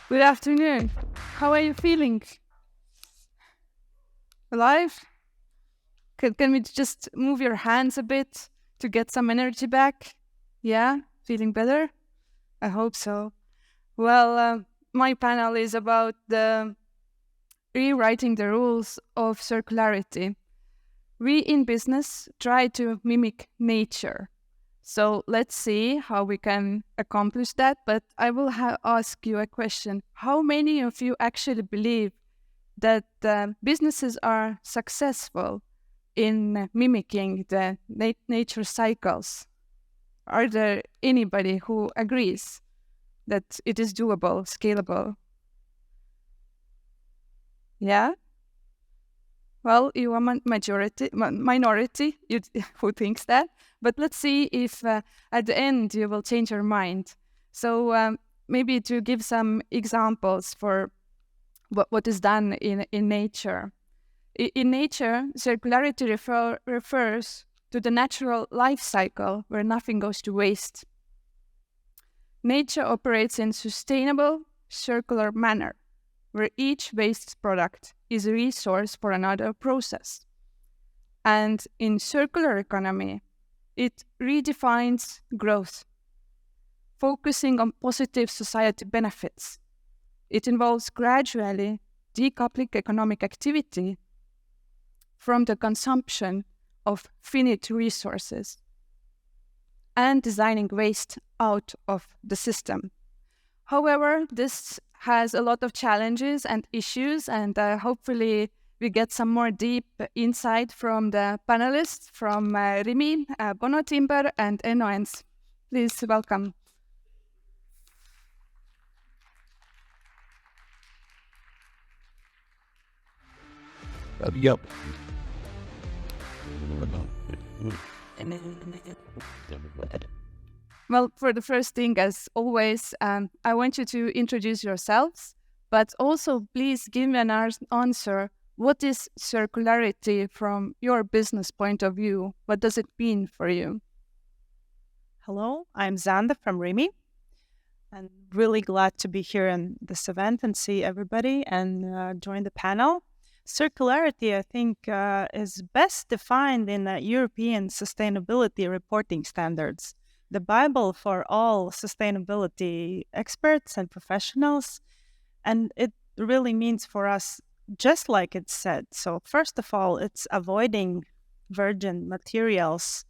Good afternoon. How are you feeling? Alive? Can we just move your hands a bit to get some energy back? Yeah? Feeling better? I hope so. Well, my panel is about the rewriting the rules of circularity. We in business try to mimic nature. So let's see how we can accomplish that. But I will ask you a question. How many of you actually believe that businesses are successful in mimicking the nature cycles? Are there anybody who agrees that it is doable, scalable? Yeah? Well, you are minority who thinks that. But let's see if at the end you will change your mind. So maybe to give some examples for what is done in nature. In nature, circularity refers to the natural life cycle where nothing goes to waste. Nature operates in sustainable, circular manner, where each waste product is a resource for another process. And in circular economy, it redefines growth, focusing on positive society benefits. It involves gradually decoupling economic activity from the consumption of finite resources and designing waste out of the system. However, this has a lot of challenges and issues, and hopefully we get some more deep insight from the panelists, from Rimi, Bono Timber, and Enoens. Please welcome. Yep. Well, for the first thing, as always, I want you to introduce yourselves, but also please give me an answer. What is circularity from your business point of view? What does it mean for you? Hello, I'm Zanda from Rimi. I'm really glad to be here in this event and see everybody and join the panel. Circularity, I think, is best defined in the European sustainability reporting standards, the Bible for all sustainability experts and professionals. And it really means for us, just like it said. So, first of all, it's avoiding virgin materials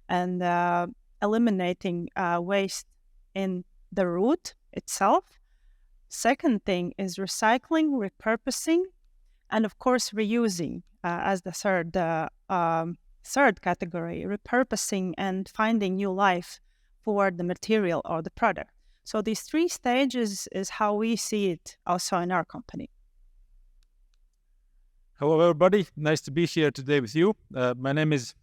and eliminating waste in the root itself. Second thing is recycling, repurposing, and of course reusing as the third category, repurposing and finding new life for the material or the product. So these three stages is how we see it also in our company. Hello, everybody. Nice to be here today with you. My name is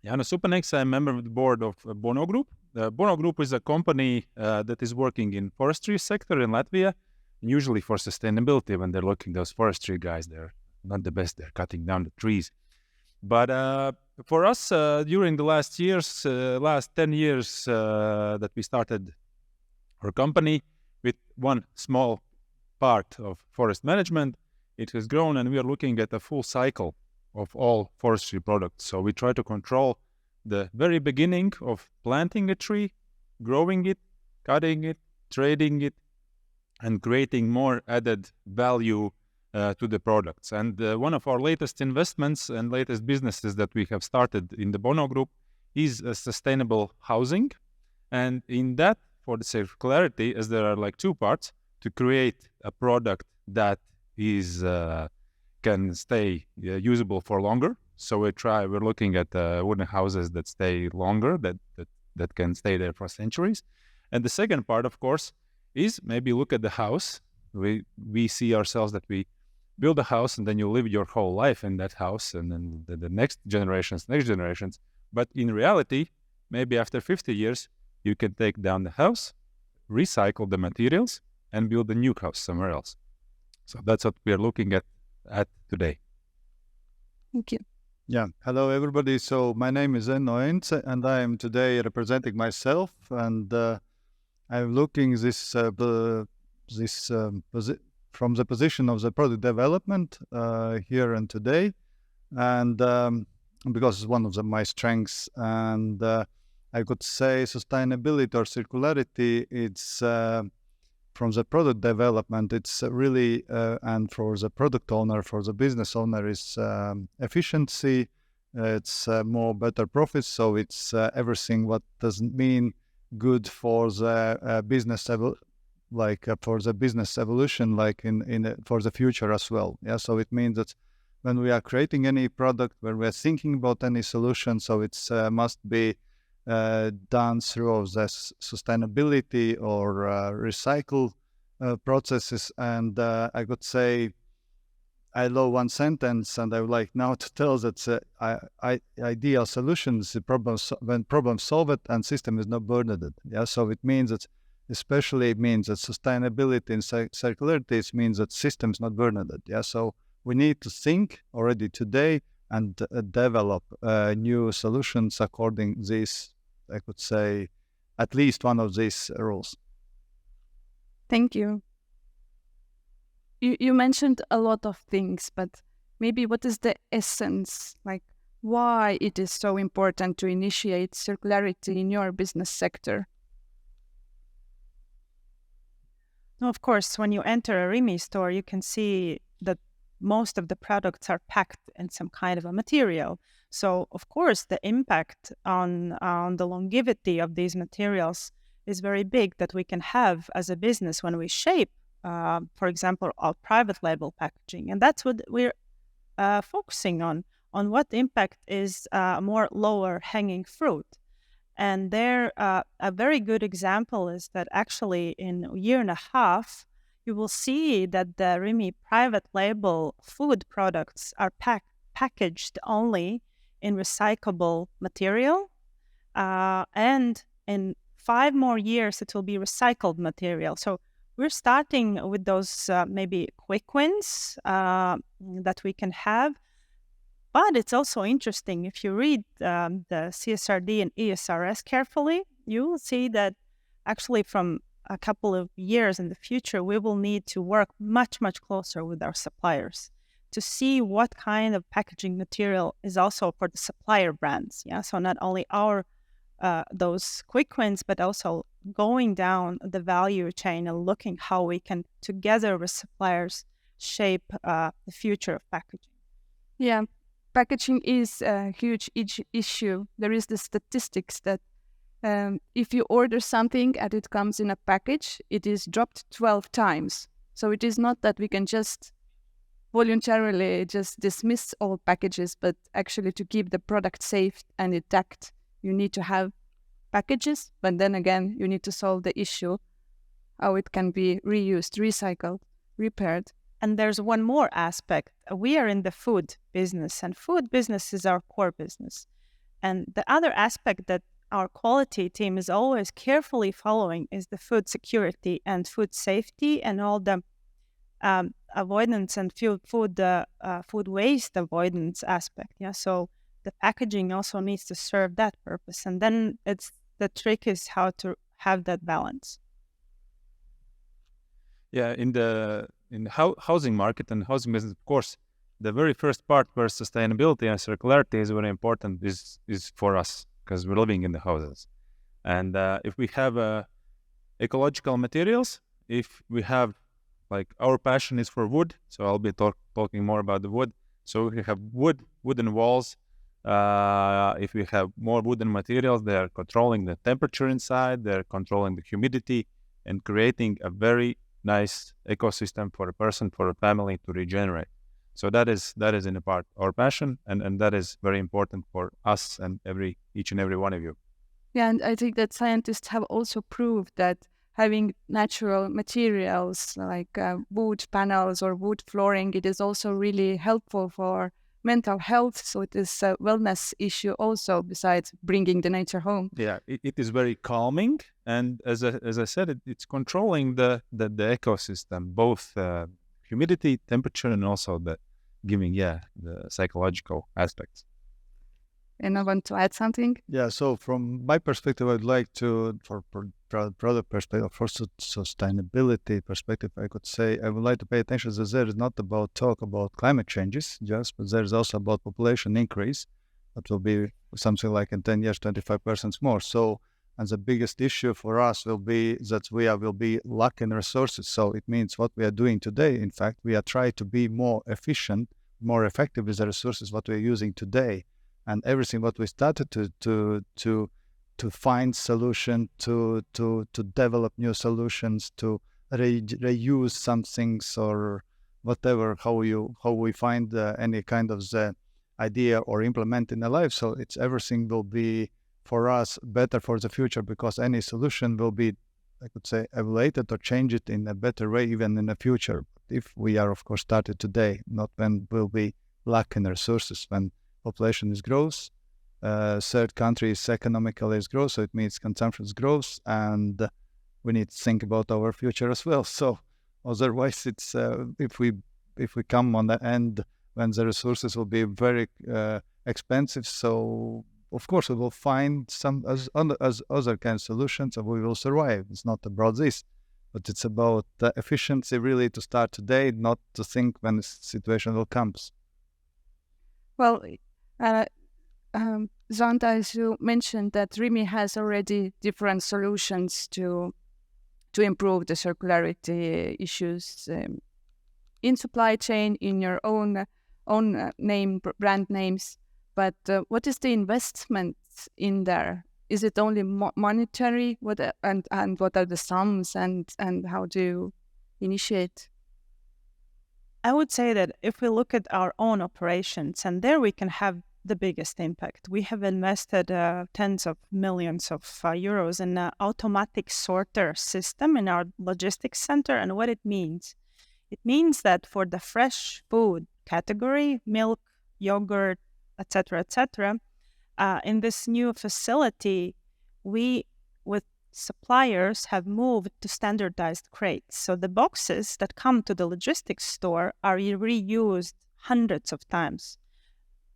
Jānis Upeneks. I'm a member of the board of Bono Group. Bono Group is a company that is working in forestry sector in Latvia, and usually for sustainability. When they're looking, those forestry guys, they're not the best. They're cutting down the trees. But for us, during the last 10 years that we started our company with one small part of forest management, it has grown, and we are looking at a full cycle of all forestry products. So we try to control the very beginning of planting a tree, growing it, cutting it, trading it, and creating more added value to the products. And one of our latest investments and latest businesses that we have started in the Bono Group is sustainable housing. And in that, for the circularity, as there are like two parts, to create a product that is can stay usable for longer. So we're looking at wooden houses that stay longer, that can stay there for centuries. And the second part, of course, is maybe look at the house. We see ourselves that we build a house and then you live your whole life in that house, and then the next generations. But in reality, maybe after 50 years, you can take down the house, recycle the materials, and build a new house somewhere else. So that's what we are looking at today. Thank you. Yeah. Hello, everybody. So my name is Enoens, and I am today representing myself, and I'm looking this this from the position of the product development here and today, and because it's one of my strengths. And I could say sustainability or circularity, it's from the product development, it's really, and for the product owner, for the business owner, is efficiency, it's more better profits. So it's everything what doesn't mean good for the business for the business evolution, like for the future as well. Yeah, so it means that when we are creating any product, when we are thinking about any solution, so it's must be done through the sustainability or recycle processes. And I could say I love one sentence, and I would like now to tell that ideal solutions, when problem solved and system is not burdened. Yeah, so it means that, especially it means that sustainability and circularity, it means that systems not burdened. Yeah, so we need to think already today and develop new solutions according this, I could say, at least one of these rules. Thank you. You mentioned a lot of things, but maybe what is the essence, like why it is so important to initiate circularity in your business sector? No, of course, when you enter a Rimi store, you can see that most of the products are packed in some kind of a material. So, of course, the impact on the longevity of these materials is very big that we can have as a business when we shape, for example, our private label packaging. And that's what we're focusing on what impact is more lower hanging fruit. And there, a very good example is that actually in a year and a half, you will see that the Rimi private label food products are packaged only in recyclable material. And in 5 more years, it will be recycled material. So we're starting with those maybe quick wins that we can have. But it's also interesting, if you read the CSRD and ESRS carefully, you will see that actually from a couple of years in the future, we will need to work much, much closer with our suppliers to see what kind of packaging material is also for the supplier brands. Yeah, so not only our those quick wins, but also going down the value chain and looking how we can, together with suppliers, shape the future of packaging. Yeah, packaging is a huge issue. There is the statistics that if you order something and it comes in a package, it is dropped 12 times. So it is not that we can just voluntarily just dismiss all packages, but actually to keep the product safe and intact, you need to have packages, but then again, you need to solve the issue, how it can be reused, recycled, repaired. And there's one more aspect. We are in the food business, and food business is our core business. And the other aspect that our quality team is always carefully following is the food security and food safety and all the avoidance and food waste avoidance aspect. Yeah, so the packaging also needs to serve that purpose. And then the trick is how to have that balance. Yeah, in the housing market and housing business, of course, the very first part where sustainability and circularity is very important is for us, because we're living in the houses. And if we have ecological materials, if we have, like, our passion is for wood, so I'll be talking more about the wood. So if we have wooden walls, if we have more wooden materials, they are controlling the temperature inside, they're controlling the humidity, and creating a very nice ecosystem for a person, for a family to regenerate. So that is in a part our passion, and that is very important for us and each and every one of you. Yeah, and I think that scientists have also proved that having natural materials like wood panels or wood flooring, it is also really helpful for mental health. So it is a wellness issue also, besides bringing the nature home. Yeah, it is very calming, and as I said, it's controlling the ecosystem, both humidity, temperature, and also the giving the psychological aspects. And I want to add something. Yeah, so from my perspective, I'd like to, for product perspective, for sustainability perspective, I could say I would like to pay attention that there is not about talk about climate changes just, but there is also about population increase. That will be something like in 10 years, 25% more. So, and the biggest issue for us will be that will be lacking resources. So it means what we are doing today, in fact, we are trying to be more efficient, more effective with the resources what we are using today. And everything what we started to find solution, to develop new solutions, to reuse some things or whatever, how we find any kind of the idea or implement in the life. So it's everything will be for us better for the future, because any solution will be, I could say, evaluated or change it in a better way even in the future. If we are of course started today, not when will be lacking resources, when population is grows, third countries economically is growth, so it means consumption is growth, and we need to think about our future as well. So otherwise, it's if we come on the end when the resources will be very expensive, so of course we will find some as other kind of solutions, and we will survive. It's not about this, but it's about the efficiency really to start today, not to think when the situation will come. Well, Zanda, as you mentioned, that Rimi has already different solutions to improve the circularity issues in supply chain, in your own brand names. But what is the investment in there? Is it only monetary? And what are the sums, and how do you initiate? I would say that if we look at our own operations, and there we can have the biggest impact. We have invested tens of millions of euros in an automatic sorter system in our logistics center. And what it means that for the fresh food category, milk, yogurt, etc., in this new facility, we, with suppliers, have moved to standardized crates. So the boxes that come to the logistics store are reused hundreds of times.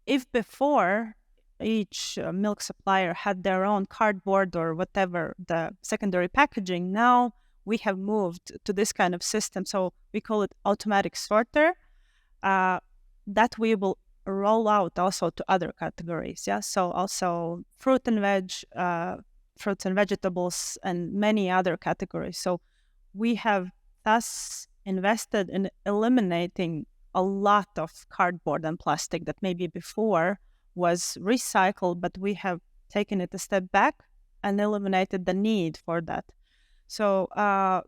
If before each milk supplier had their own cardboard or whatever the secondary packaging, now we have moved to this kind of system. So we call it automatic sorter, that we will roll out also to other categories. Yeah, so also fruits and vegetables, and many other categories. So we have thus invested in eliminating a lot of cardboard and plastic that maybe before was recycled, but we have taken it a step back and eliminated the need for that. So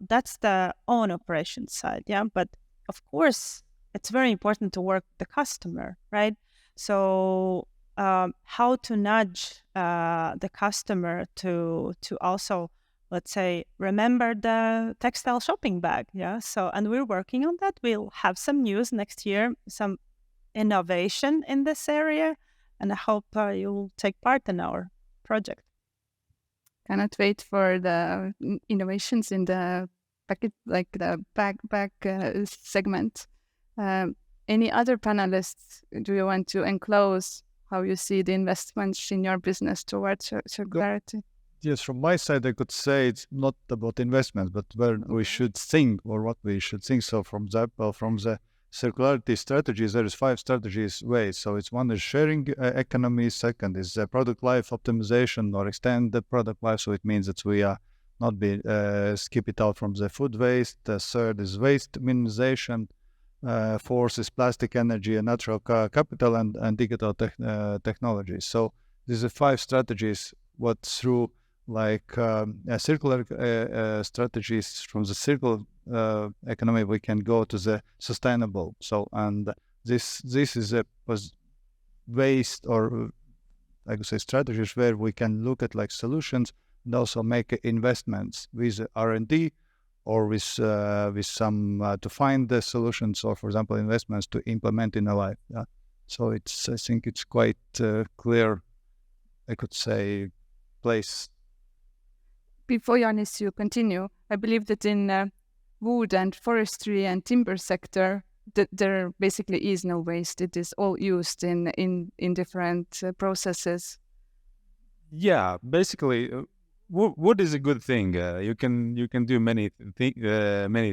that's the own operation side, yeah. But of course, it's very important to work with the customer, right? So how to nudge the customer to also, let's say, remember the textile shopping bag, yeah? So, and we're working on that. We'll have some news next year, some innovation in this area, and I hope you'll take part in our project. Cannot wait for the innovations in the packet, like the bag segment. Any other panelists, do you want to enclose how you see the investments in your business towards circularity? Yes, from my side, I could say it's not about investments, but where we should think or what we should think. So, from example, from the circularity strategies, there is 5 strategies ways. So, it's one is sharing economy. Second is product life optimization or extend the product life. So it means that we are not be skip it out from the food waste. Third is waste minimization. Fourth is plastic, energy, and natural capital, and digital technology. So these are 5 strategies. What through like circular strategies from the circular economy, we can go to the sustainable. So, and this is a waste, or I could say strategies where we can look at like solutions and also make investments with R&D or with some to find the solutions, or for example investments to implement in a life. Yeah. So it's, I think it's quite clear, I could say, place. Before Janis, you continue, I believe that in wood and forestry and timber sector, there basically is no waste. It is all used in different processes. Yeah, basically, wood is a good thing. You can do many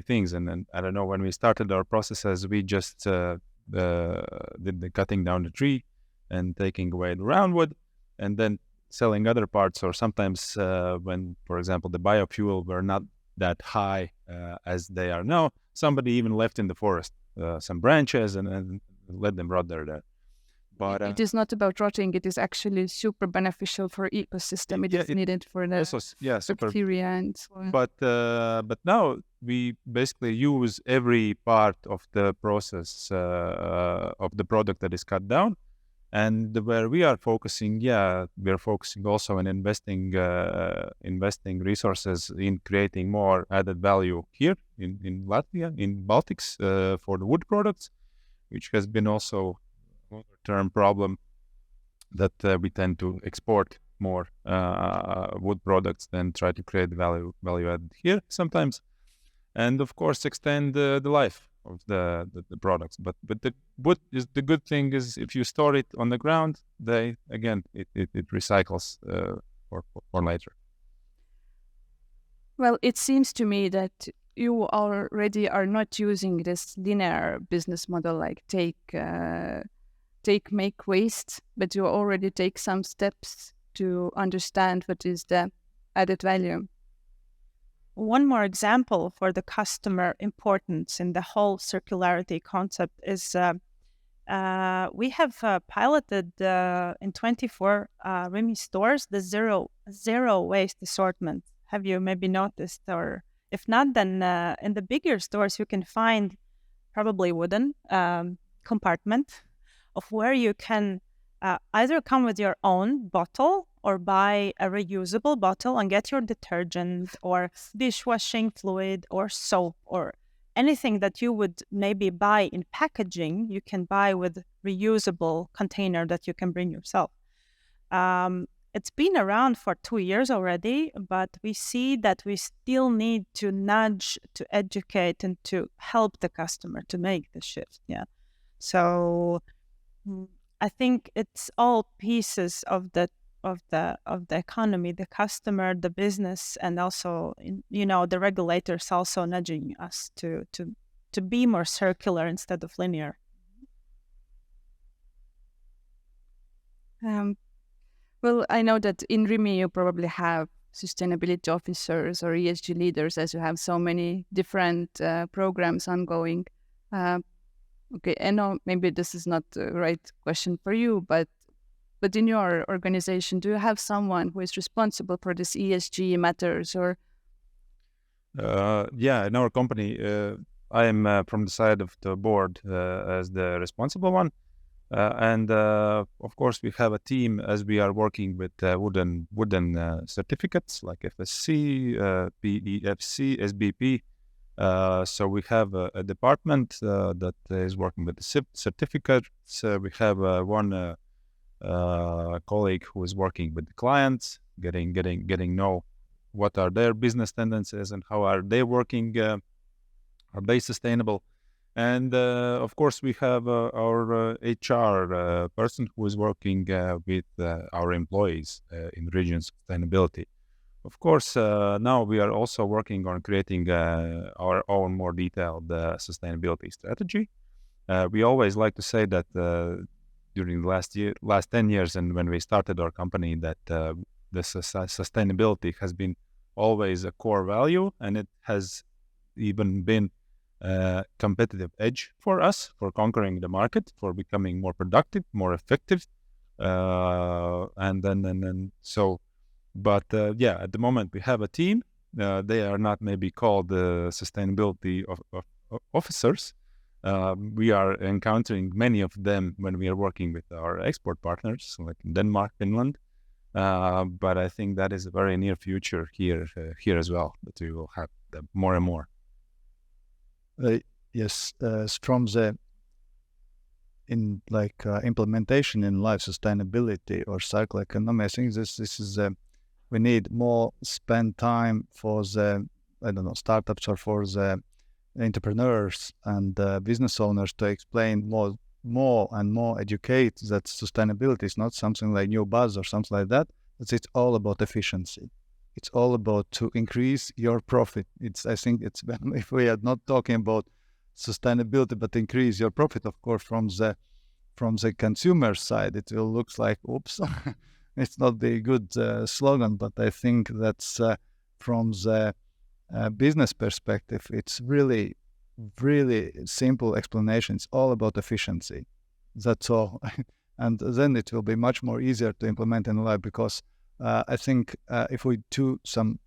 things, and then I don't know. When we started our processes, we just did the cutting down the tree and taking away the roundwood, and then selling other parts. Or sometimes when, for example, the biofuel were not that high as they are now, somebody even left in the forest some branches and let them rot there. But it is not about rotting. It is actually super beneficial for ecosystem. It is needed for the bacteria and so on. But now we basically use every part of the process of the product that is cut down, and where we are focusing, we are focusing also on investing resources in creating more added value here in Latvia, in Baltics, for the wood products, which has been also long-term problem that we tend to export more wood products than try to create value added here sometimes, and of course extend the life of the products. But the wood is the good thing is if you store it on the ground, it recycles for later. Well, it seems to me that you already are not using this linear business model like make waste, but you already take some steps to understand what is the added value. One more example for the customer importance in the whole circularity concept is we have piloted in 24 Rimi stores the zero waste assortment. Have you maybe noticed? Or if not, then in the bigger stores you can find probably wooden compartment of where you can either come with your own bottle or buy a reusable bottle and get your detergent or dishwashing fluid or soap or anything that you would maybe buy in packaging, you can buy with reusable container that you can bring yourself. It's been around for 2 years already, but we see that we still need to nudge, to educate, and to help the customer to make the shift. Yeah. So I think it's all pieces of the economy, the customer, the business, and also the regulators also nudging us to be more circular instead of linear. Well, I know that in Rimi you probably have sustainability officers or ESG leaders, as you have so many different programs ongoing. Okay, I know maybe this is not the right question for you, but in your organization, do you have someone who is responsible for this ESG matters? Or in our company, I am from the side of the board as the responsible one, and of course we have a team as we are working with wooden certificates like FSC, PEFC, SBP. So we have a department that is working with the certificates. We have one colleague who is working with the clients, getting know what are their business tendencies and how are they working, are they sustainable, and of course we have our HR person who is working with our employees in region sustainability. Of course, now we are also working on creating our own more detailed sustainability strategy. We always like to say that during the last 10 years and when we started our company that the sustainability has been always a core value, and it has even been a competitive edge for us for conquering the market, for becoming more productive, more effective. But at the moment we have a team. They are not maybe called sustainability officers. We are encountering many of them when we are working with our export partners like Denmark, Finland. But I think that is a very near future here as well, that we will have them more and more. Yes, from the implementation in life sustainability or circular economy, I think this is we need more spend time for the startups or for the entrepreneurs and business owners to explain more and more, educate that sustainability is not something like new buzz or something like that. It's all about efficiency. It's all about to increase your profit. I think it's if we are not talking about sustainability, but increase your profit, of course, from the consumer side, it will look like, oops, it's not the good slogan, but I think that's from the business perspective, it's really, really simple explanation. It's all about efficiency. That's all. And then it will be much more easier to implement in life, because I think if we do some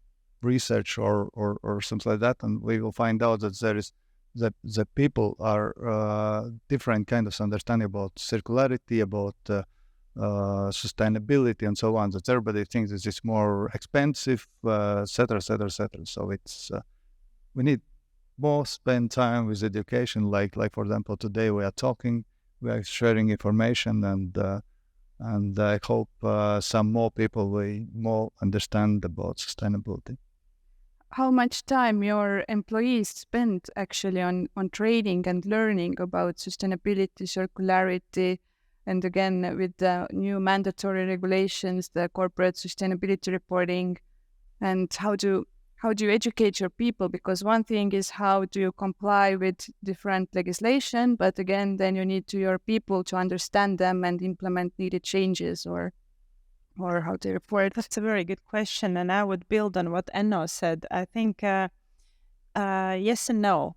research or something like that, and we will find out that there is the people are different kind of understanding about circularity, about sustainability, and so on. That everybody thinks this is more expensive, etc., etc., etc. So it's we need more spend time with education. Like for example, today we are talking, we are sharing information, and I hope some more people will more understand about sustainability. How much time your employees spend actually on training and learning about sustainability, circularity, and again with the new mandatory regulations, the corporate sustainability reporting, and how do you educate your people? Because one thing is how do you comply with different legislation, but again, then you need your people to understand them and implement needed changes, or how they report. That's a very good question, and I would build on what Enno said. I think yes and no.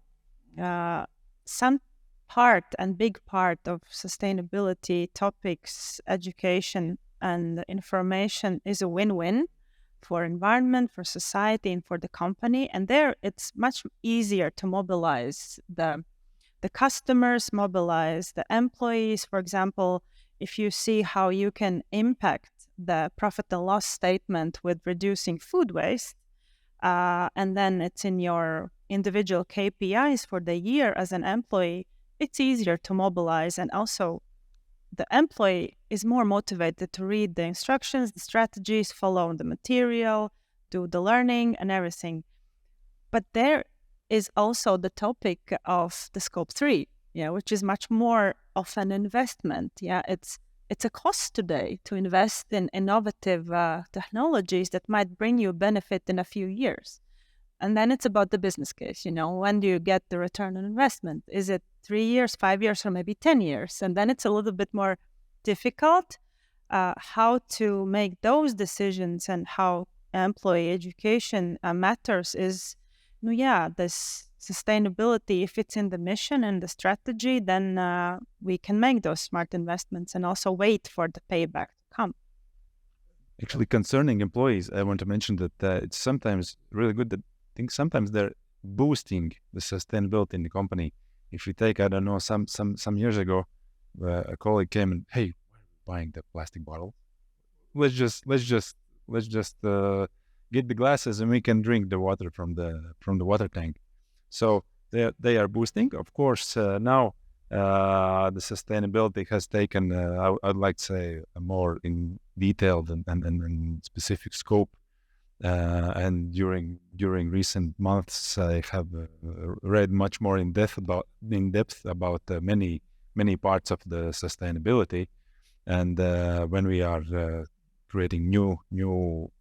Some part and big part of sustainability topics, education and information is a win-win for environment, for society, and for the company. And there, it's much easier to mobilize the customers, mobilize the employees. For example, if you see how you can impact the profit and loss statement with reducing food waste, and then it's in your individual KPIs for the year as an employee, it's easier to mobilize. And also, the employee is more motivated to read the instructions, the strategies, follow the material, do the learning and everything. But there is also the topic of the scope 3, which is much more of an investment. It's a cost today to invest in innovative technologies that might bring you benefit in a few years. And then it's about the business case. When do you get the return on investment? Is it 3 years, 5 years, or maybe 10 years? And then it's a little bit more difficult how to make those decisions, and how employee education matters is, this sustainability. If it's in the mission and the strategy, then we can make those smart investments and also wait for the payback to come. Actually, concerning employees, I want to mention that it's sometimes really good that I think sometimes they're boosting the sustainability in the company. If you take, I don't know, some years ago, a colleague came and, hey, we're buying the plastic bottle. Let's just get the glasses and we can drink the water from the water tank. So they are boosting. Of course, now the sustainability has taken, I'd like to say, a more in detailed and specific scope. And during recent months, I have read much more in depth about many parts of the sustainability. And when we are creating new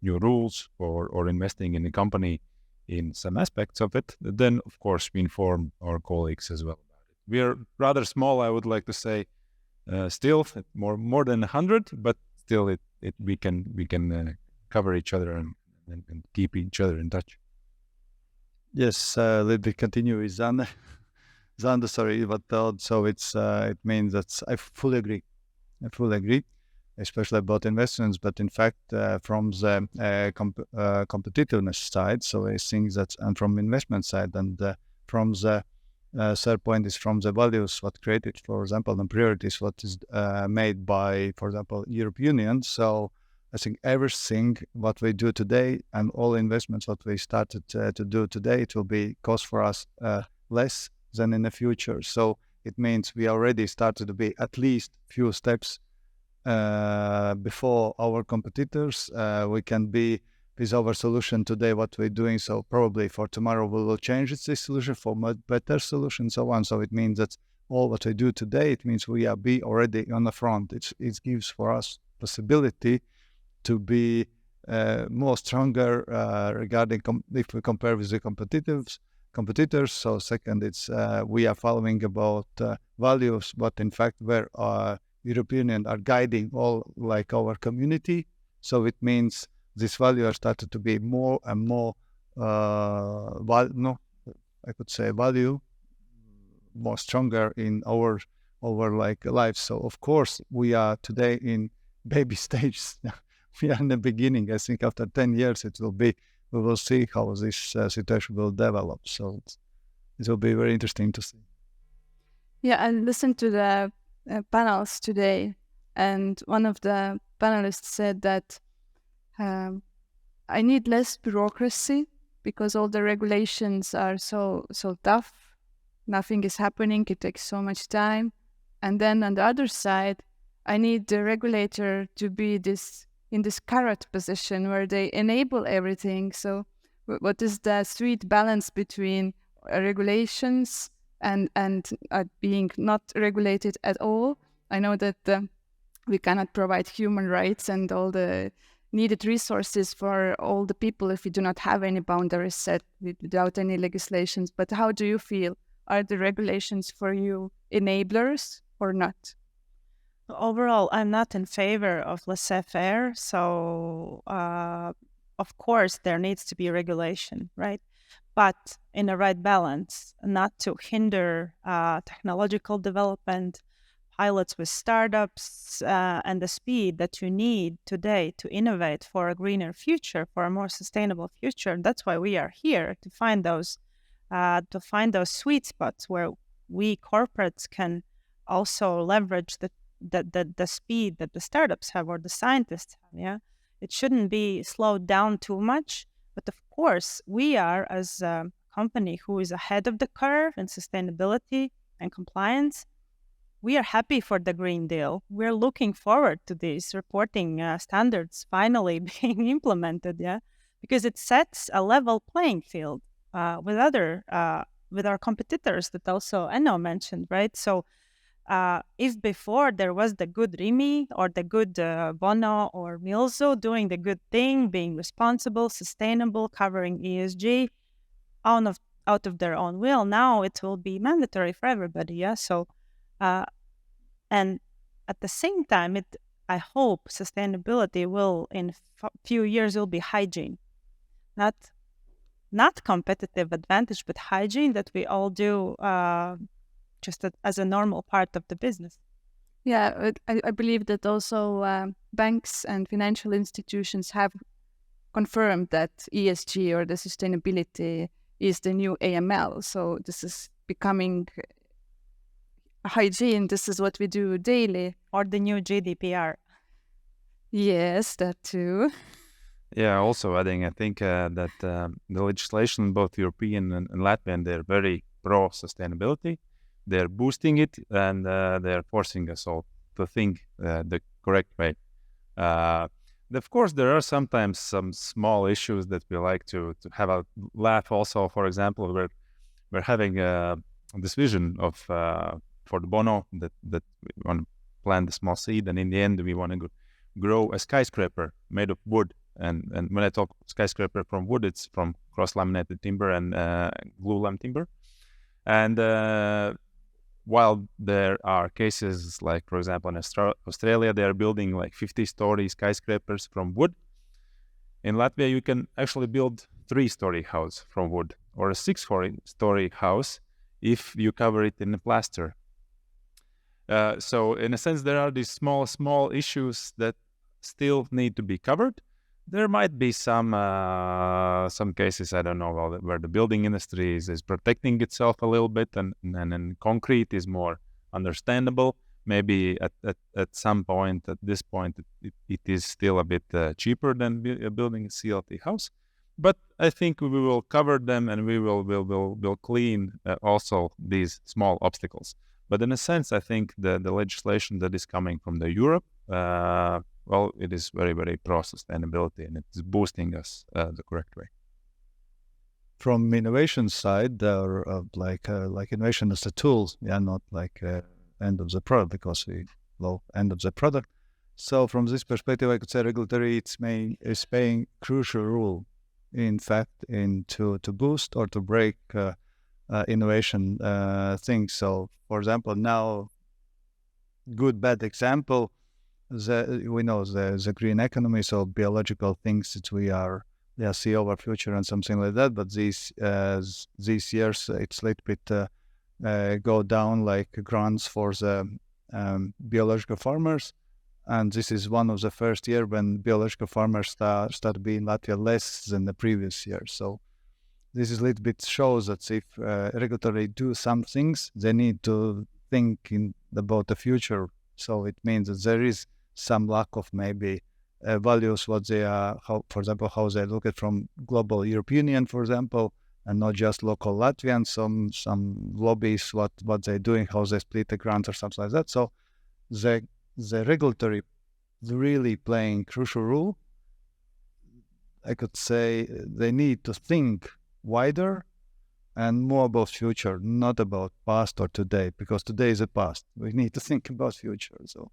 rules or investing in a company in some aspects of it, then of course we inform our colleagues as well about it. We are rather small, I would like to say, still more than 100, but still we can cover each other and keep each other in touch. Yes, let me continue with Zander. Zander, sorry, but so it means that I fully agree, especially about investments. But in fact, from the competitiveness side, so I think that, and from investment side, and from the third point is from the values what created, for example, and priorities what is made by, for example, European Union. So I think everything what we do today and all investments what we started to do today, it will be cost for us less than in the future. So it means we already started to be at least few steps before our competitors. We can be with our solution today, what we're doing. So probably for tomorrow we will change this solution for much better solution, so on. So it means that all what we do today, it means we are be already on the front. It gives for us possibility to be more stronger regarding if we compare with the competitors. So second, it's we are following about values, but in fact where European Union are guiding all like our community. So it means this value are started to be more and more I could say value more stronger in our like lives. So of course we are today in baby stage. We are in the beginning. I think after 10 years we will see how this situation will develop. So it will be very interesting to see. Yeah, I listened to the panels today, and one of the panelists said that I need less bureaucracy because all the regulations are so tough. Nothing is happening. It takes so much time. And then on the other side, I need the regulator to be in this carrot position where they enable everything. So what is the sweet balance between regulations and being not regulated at all? I know that we cannot provide human rights and all the needed resources for all the people if we do not have any boundaries set without any legislations. But how do you feel? Are the regulations for you enablers or not? Overall, I'm not in favor of laissez-faire. So, of course, there needs to be regulation, right? But in a right balance, not to hinder technological development, pilots with startups, and the speed that you need today to innovate for a greener future, for a more sustainable future. That's why we are here, to find those sweet spots where we corporates can also leverage the speed that the startups have or the scientists have. Yeah, it shouldn't be slowed down too much. But of course, we are, as a company who is ahead of the curve in sustainability and compliance, we are happy for the Green Deal. We're looking forward to these reporting standards finally being implemented. Yeah, because it sets a level playing field with our competitors that also Enno mentioned, right? So if before there was the good Rimi or the good Bono or Milzo doing the good thing, being responsible, sustainable, covering ESG out of their own will, now it will be mandatory for everybody. Yeah. So, and at the same time, I hope sustainability will in few years will be hygiene, not competitive advantage, but hygiene that we all do just as a normal part of the business. Yeah, I believe that also banks and financial institutions have confirmed that ESG or the sustainability is the new AML. So this is becoming hygiene. This is what we do daily. Or the new GDPR. Yes, that too. Yeah, also adding, I think that the legislation, both European and Latvian, they're very pro sustainability. They're boosting it, and they're forcing us all to think the correct way. Of course, there are sometimes some small issues that we like to have a laugh. Also, for example, we're having this vision of for the Bono that we want to plant the small seed, and in the end, we want to grow a skyscraper made of wood. And when I talk skyscraper from wood, it's from cross-laminated timber and glue-lam timber. And while there are cases like, for example, in Australia, they are building like 50-story skyscrapers from wood. In Latvia, you can actually build 3-story house from wood or a 6-story house if you cover it in plaster. So in a sense, there are these small issues that still need to be covered. There might be some cases, I don't know, where the building industry is protecting itself a little bit, and concrete is more understandable. Maybe at some point, at this point, it is still a bit cheaper than building a CLT house. But I think we will cover them, and we will clean also these small obstacles. But in a sense, I think the legislation that is coming from the Europe well, it is very, very pro-sustainability, and it's boosting us the correct way. From innovation side, there like innovation as a tool, not like end of the product, because we love end of the product. So from this perspective, I could say regulatory is playing crucial role, in fact, to boost or to break innovation things. So, for example, now, good bad example, we know the green economy, so biological things that we see our future and something like that. But these years, it's a little bit go down, like grants for the biological farmers. And this is one of the first year when biological farmers start being in Latvia less than the previous year. So this is a little bit shows that if regulatory do some things, they need to think about the future. So it means that there is some lack of maybe values, what they are, for example, how they look at from global European Union, for example, and not just local Latvian, some lobbies, what they're doing, how they split the grants or something like that. So the regulatory is really playing crucial role. I could say they need to think wider and more about future, not about past or today, because today is the past. We need to think about future. So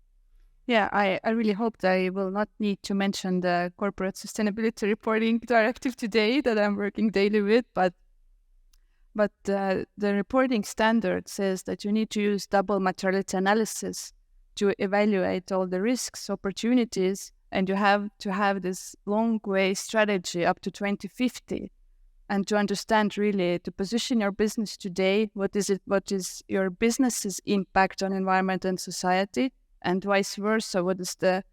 yeah, I really hope that I will not need to mention the corporate sustainability reporting directive today that I'm working daily with, but the reporting standard says that you need to use double materiality analysis to evaluate all the risks, opportunities, and you have to have this long way strategy up to 2050, and to understand really, to position your business today, what is your business's impact on environment and society, and vice versa, what is the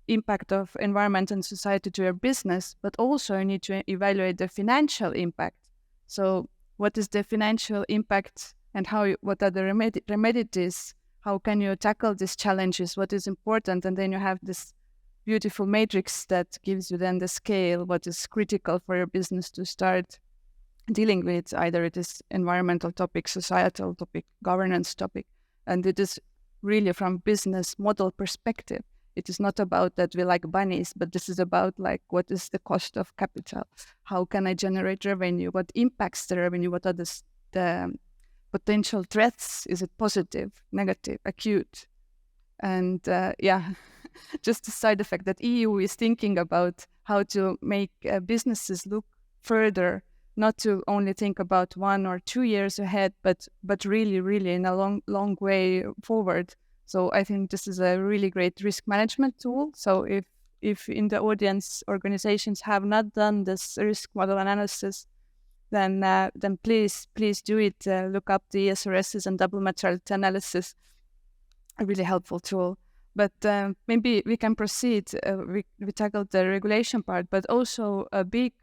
impact of environment and society to your business, but also you need to evaluate the financial impact. So what is the financial impact, and what are the remedies? How can you tackle these challenges? What is important? And then you have this beautiful matrix that gives you then the scale, what is critical for your business to start dealing with. Either it is environmental topic, societal topic, governance topic. And it is really from business model perspective. It is not about that we like bunnies, but this is about like, what is the cost of capital? How can I generate revenue? What impacts the revenue? What are the potential threats? Is it positive, negative, acute? And just a side effect that EU is thinking about how to make businesses look further, not to only think about 1 or 2 years ahead, but really, really in a long way forward. So I think this is a really great risk management tool. So if in the audience organizations have not done this risk model analysis, then please do it. Look up the ESRSs and double materiality analysis. A really helpful tool. But maybe we can proceed. We tackled the regulation part, but also a big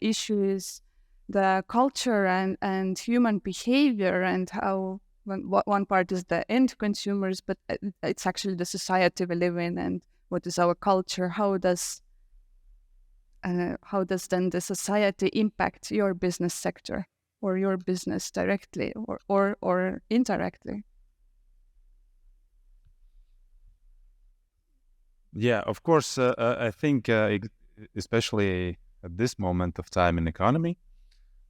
issue is the culture and human behavior, and how one part is the end consumers, but it's actually the society we live in, and what is our culture? How does then the society impact your business sector or your business directly or indirectly? Yeah, of course. I think especially at this moment of time in economy,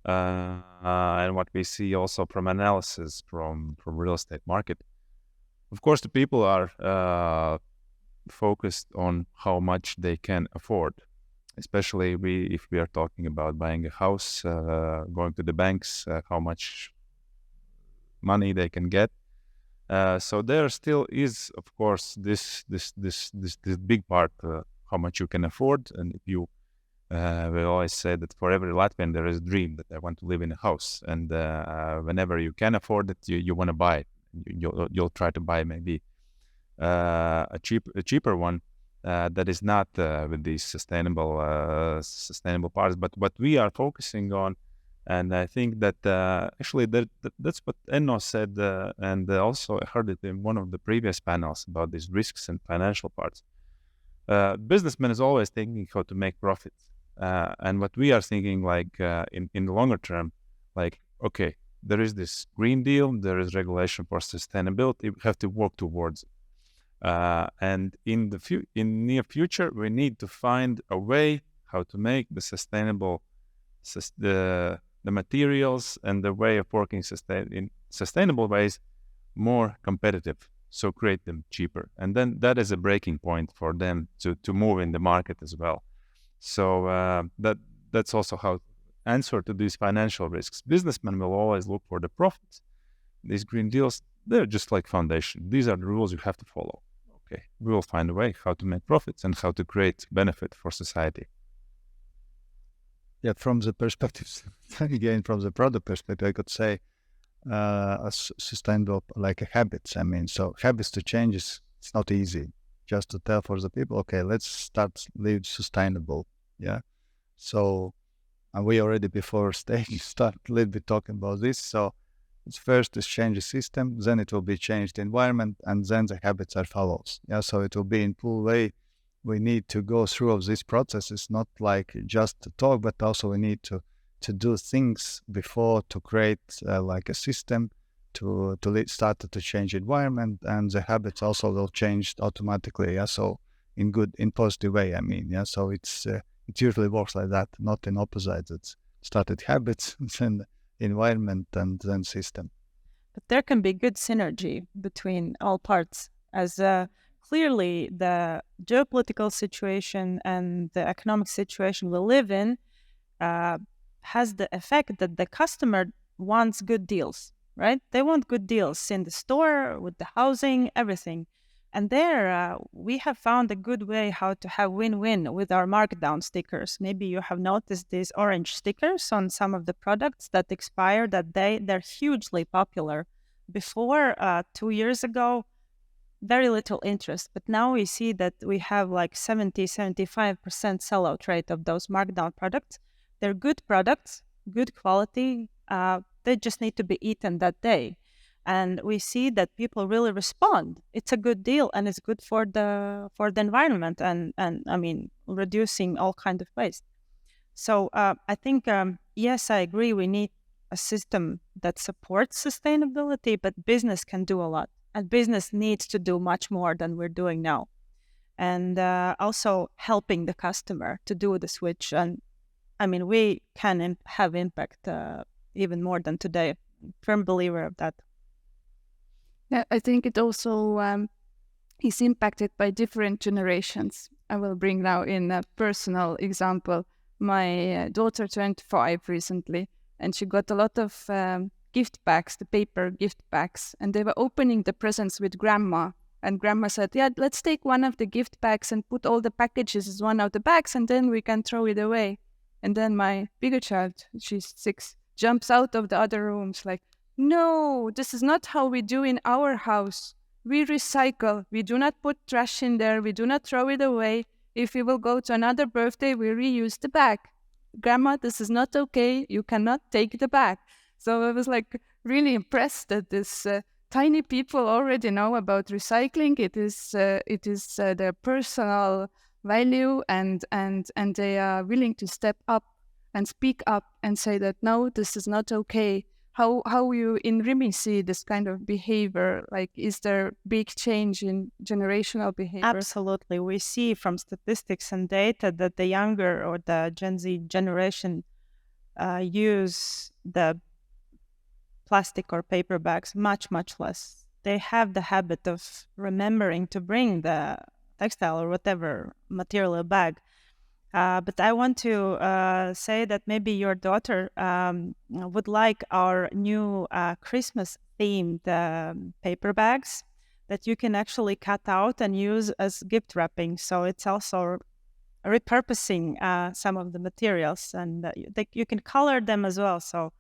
and what we see also from analysis from real estate market, of course, the people are focused on how much they can afford. Especially if we are talking about buying a house, going to the banks, how much money they can get. So there still is, of course, this big part, how much you can afford. And if you, we always say that for every Latvian there is a dream that I want to live in a house, and whenever you can afford it, you want to buy it. You'll try to buy maybe a cheaper one. That is not with these sustainable parts, but what we are focusing on, and I think that actually that's what Enno said, and also I heard it in one of the previous panels about these risks and financial parts. Businessman is always thinking how to make profits, and what we are thinking, like in the longer term, like, okay, there is this Green Deal, there is regulation for sustainability, we have to work towards it. And in near future, we need to find a way how to make the the materials and the way of working in sustainable ways more competitive. So create them cheaper, and then that is a breaking point for them to move in the market as well. So that's also how answer to these financial risks. Businessmen will always look for the profits. These green deals, they're just like foundation. These are the rules you have to follow. Okay, we will find a way how to make profits and how to create benefit for society. Yeah, from the perspective, again, from the product perspective, I could say sustainable like habits. I mean, so habits to change it's not easy. Just to tell for the people, okay, let's start live sustainable. Yeah. So, and we already before stage start a little bit talking about this. So, it's first is change the system, then it will be changed the environment, and then the habits are follows. Yeah. So it will be in full way. We need to go through of this process. It's not like just to talk, but also we need to do things before to create like a system to start to change environment, and the habits also will change automatically. Yeah, so in positive way. I mean, yeah. So it usually works like that, not in opposites. It's started habits, then environment, and then system. But there can be good synergy between all parts, as clearly the geopolitical situation and the economic situation we live in has the effect that the customer wants good deals, right? They want good deals in the store, with the housing, everything. And there we have found a good way how to have win-win with our markdown stickers. Maybe you have noticed these orange stickers on some of the products that expire, that they're hugely popular. Before, 2 years ago, very little interest, but now we see that we have like 75% sellout rate of those markdown products. They're good products, good quality. They just need to be eaten that day. And we see that people really respond. It's a good deal, and it's good for the environment, and I mean, reducing all kind of waste. So I think, yes, I agree. We need a system that supports sustainability, but business can do a lot. And business needs to do much more than we're doing now. And also helping the customer to do the switch. And I mean, we can have impact even more than today. Firm believer of that. Yeah, I think it also is impacted by different generations. I will bring now in a personal example. My daughter turned 5 recently, and she got a lot of gift bags, the paper gift bags, and they were opening the presents with grandma. And grandma said, yeah, let's take one of the gift bags and put all the packages in one of the bags, and then we can throw it away. And then my bigger child, she's 6, jumps out of the other rooms like, no, this is not how we do in our house. We recycle. We do not put trash in there. We do not throw it away. If we will go to another birthday, we reuse the bag. Grandma, this is not okay. You cannot take the bag. So I was like really impressed that this tiny people already know about recycling. It is their personal value, and they are willing to step up and speak up and say that no, this is not okay. How you in Rimi see this kind of behavior? Like, is there big change in generational behavior? Absolutely. We see from statistics and data that the younger or the Gen Z generation use the plastic or paper bags much less. They have the habit of remembering to bring the textile or whatever material bag. But I want to say that maybe your daughter would like our new Christmas-themed paper bags that you can actually cut out and use as gift wrapping. So it's also repurposing some of the materials, and you can color them as well. So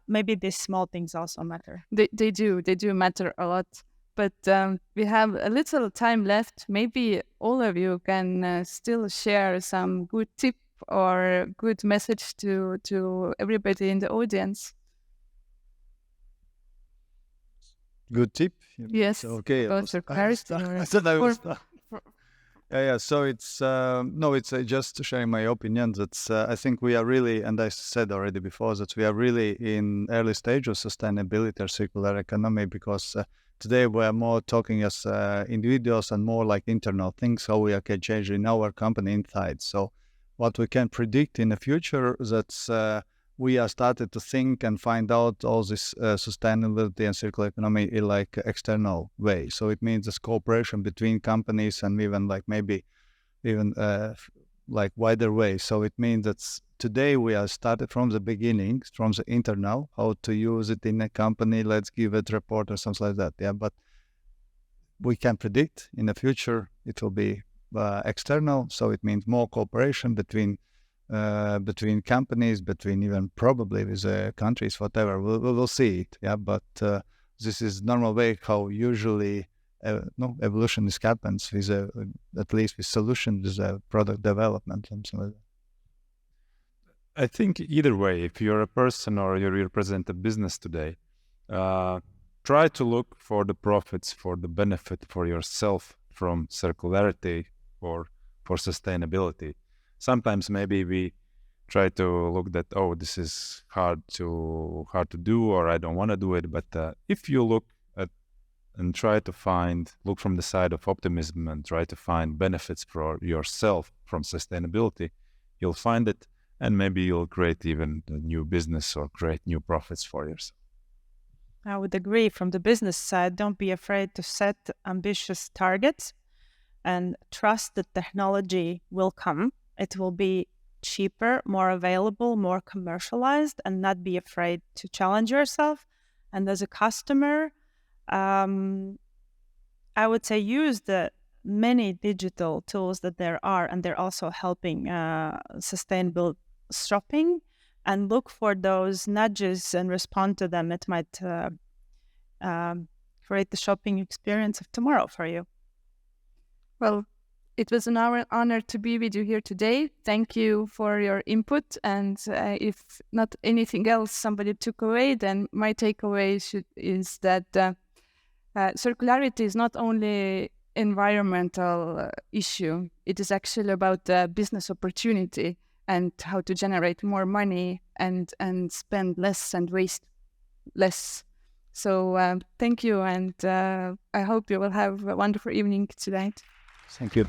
maybe these small things also matter. They do matter a lot. But we have a little time left. Maybe all of you can still share some good tip or good message to everybody in the audience. Good tip. Yes. So, okay. About circularity. I said I was. Yeah. So it's no, it's just sharing my opinion. That's I think we are really, and I said already before that we are really in early stage of sustainability or circular economy, because today we're more talking as individuals and more like internal things, how we can change in our company inside. So what we can predict in the future that's we are started to think and find out all this sustainability and circular economy in like external way. So it means this cooperation between companies and even like maybe even like wider way. So it means that today we are started from the beginning, from the internal, how to use it in a company, let's give it report or something like that. Yeah, but we can predict in the future it will be external. So it means more cooperation between companies, between even probably with countries, whatever. We'll see it. Yeah, but this is normal way how usually evolution is happens with at least with solutions, with product development, something like that. I think either way, if you're a person or you represent a business today, try to look for the profits, for the benefit for yourself from circularity or for sustainability. Sometimes maybe we try to look that, oh, this is hard to do, or I don't want to do it. But if you look at and try to look from the side of optimism and try to find benefits for yourself from sustainability, you'll find it. And maybe you'll create even a new business or create new profits for yourself. I would agree. From the business side, don't be afraid to set ambitious targets and trust that technology will come. It will be cheaper, more available, more commercialized, and not be afraid to challenge yourself. And as a customer, I would say use the many digital tools that there are, and they're also helping sustainable shopping, and look for those nudges and respond to them. It might create the shopping experience of tomorrow for you. Well, it was an honor to be with you here today. Thank you for your input. And if not anything else somebody took away, then my takeaway is that circularity is not only environmental issue. It is actually about business opportunity and how to generate more money and spend less and waste less. So thank you, and I hope you will have a wonderful evening tonight. Thank you.